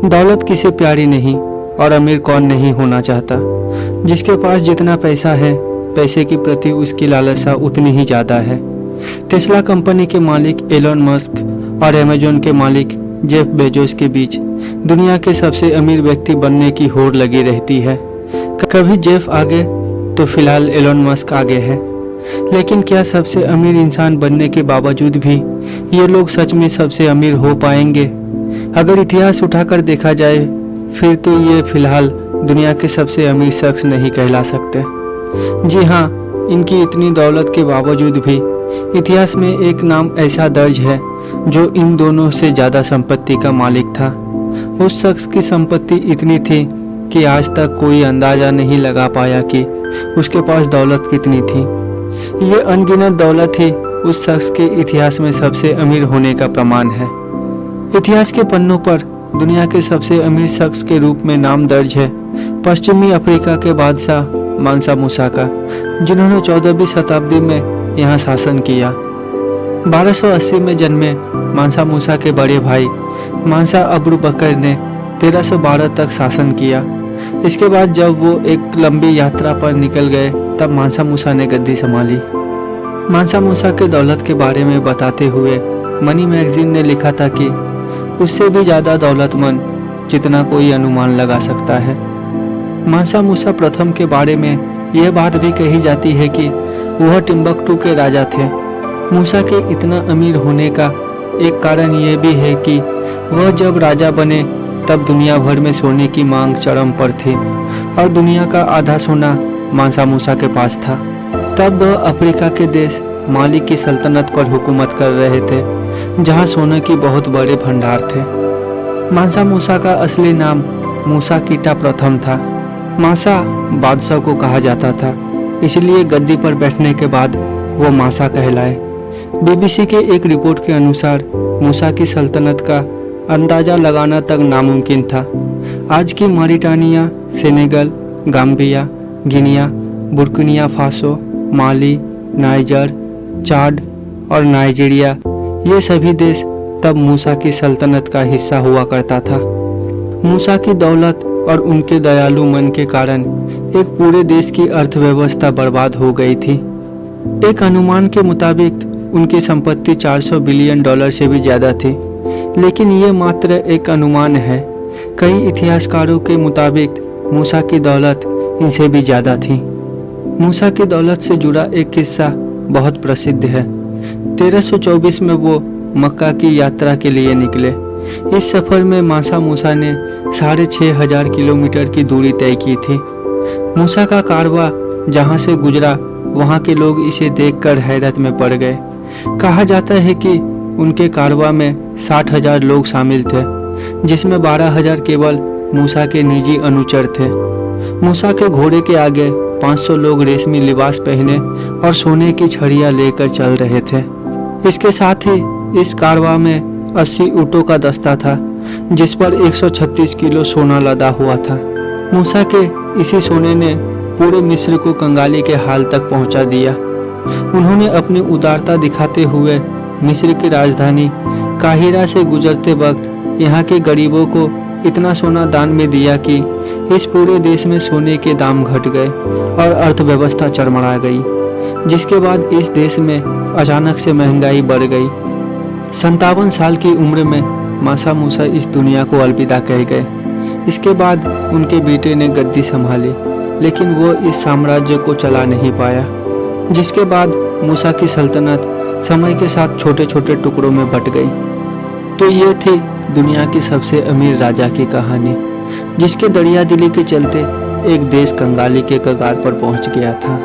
दौलत किसे प्यारी नहीं और अमीर कौन नहीं होना चाहता। जिसके पास जितना पैसा है, पैसे के प्रति उसकी लालसा उतनी ही ज़्यादा है। टेस्ला कंपनी के मालिक एलोन मस्क और अमेजोन के मालिक जेफ बेजोस के बीच दुनिया के सबसे अमीर व्यक्ति बनने की होड़ लगी रहती है। कभी जेफ आगे तो फिलहाल एलोन मस्क आगे है। लेकिन क्या सबसे अमीर इंसान बनने के बावजूद भी ये लोग सच में सबसे अमीर हो पाएंगे? अगर इतिहास उठाकर देखा जाए फिर तो ये फिलहाल दुनिया के सबसे अमीर शख्स नहीं कहला सकते। जी हाँ, इनकी इतनी दौलत के बावजूद भी इतिहास में एक नाम ऐसा दर्ज है जो इन दोनों से ज़्यादा संपत्ति का मालिक था। उस शख्स की संपत्ति इतनी थी कि आज तक कोई अंदाज़ा नहीं लगा पाया कि उसके पास दौलत कितनी थी। ये अनगिनत दौलत ही उस शख्स के इतिहास में सबसे अमीर होने का प्रमाण है। इतिहास के पन्नों पर दुनिया के सबसे अमीर शख्स के रूप में नाम दर्ज है पश्चिमी अफ्रीका के बादशाह मानसा मूसा का, जिन्होंने 14वीं शताब्दी में यहाँ शासन किया। 1280 में जन्मे मानसा मूसा के बड़े भाई मानसा अबू बकर ने 1312 तक शासन किया। इसके बाद जब वो एक लंबी यात्रा पर निकल गए तब मानसा मूसा ने गद्दी संभाली। मानसा मूसा के दौलत के बारे में बताते हुए मनी मैगजीन ने लिखा था कि उससे भी ज़्यादा दौलतमंद जितना कोई अनुमान लगा सकता है। मानसा मूसा प्रथम के बारे में यह बात भी कही जाती है कि वह टिम्बकटू के राजा थे। मूसा के इतना अमीर होने का एक कारण यह भी है कि वह जब राजा बने तब दुनिया भर में सोने की मांग चरम पर थी और दुनिया का आधा सोना मानसा मूसा के पास था। तब वह अफ्रीका के देश माली की सल्तनत पर हुकूमत कर रहे थे, जहां सोने की बहुत बड़े भंडार थे। मानसा मूसा का असली नाम मूसा कीटा प्रथम था। मासा बादशाह को कहा जाता था, इसलिए गद्दी पर बैठने के बाद वो मासा कहलाए। बीबीसी के एक रिपोर्ट के अनुसार मूसा की सल्तनत का अंदाज़ा लगाना तक नामुमकिन था। आज की Mauritania, Senegal, Gambia, Guinea, Burkina Faso, Mali, Niger, Chad और नाइजीरिया, ये सभी देश तब मूसा की सल्तनत का हिस्सा हुआ करता था। मूसा की दौलत और उनके दयालु मन के कारण एक पूरे देश की अर्थव्यवस्था बर्बाद हो गई थी। एक अनुमान के मुताबिक उनकी संपत्ति $400 बिलियन से भी ज़्यादा थी, लेकिन ये मात्र एक अनुमान है। कई इतिहासकारों के मुताबिक मूसा की दौलत इनसे भी ज़्यादा थी। मूसा की दौलत से जुड़ा एक किस्सा बहुत प्रसिद्ध है। 1324 में वो मक्का की यात्रा के लिए निकले। इस सफ़र में मानसा मूसा ने 6500 किलोमीटर की दूरी तय की थी। मूसा का कारवा जहाँ से गुजरा वहाँ के लोग इसे देखकर हैरत में पड़ गए। कहा जाता है कि उनके कारवा में 60,000 लोग शामिल थे, जिसमें 12,000 केवल मूसा के निजी अनुचर थे। मूसा के घोड़े के आगे 500 लोग रेशमी लिबास पहने और सोने की छड़ियाँ लेकर चल रहे थे। इसके साथ ही इस कारवा में 80 ऊँटों का दस्ता था, जिस पर 136 किलो सोना लदा हुआ था। मूसा के इसी सोने ने पूरे मिस्र को कंगाली के हाल तक पहुंचा दिया। उन्होंने अपनी उदारता दिखाते हुए मिस्र की राजधानी काहिरा से गुजरते वक्त यहाँ के गरीबों को इतना सोना दान में दिया कि इस पूरे देश में सोने के दाम घट गए और अर्थव्यवस्था चरमरा गई, जिसके बाद इस देश में अचानक से महंगाई बढ़ गई। 57 साल की उम्र में मासा मूसा इस दुनिया को अलविदा कह गए। इसके बाद उनके बेटे ने गद्दी संभाली, लेकिन वो इस साम्राज्य को चला नहीं पाया, जिसके बाद मूसा की सल्तनत समय के साथ छोटे छोटे टुकड़ों में बट गई। तो ये थी दुनिया की सबसे अमीर राजा की कहानी, जिसके दरिया दिली के चलते एक देश कंगाली के कगार पर पहुंच गया था।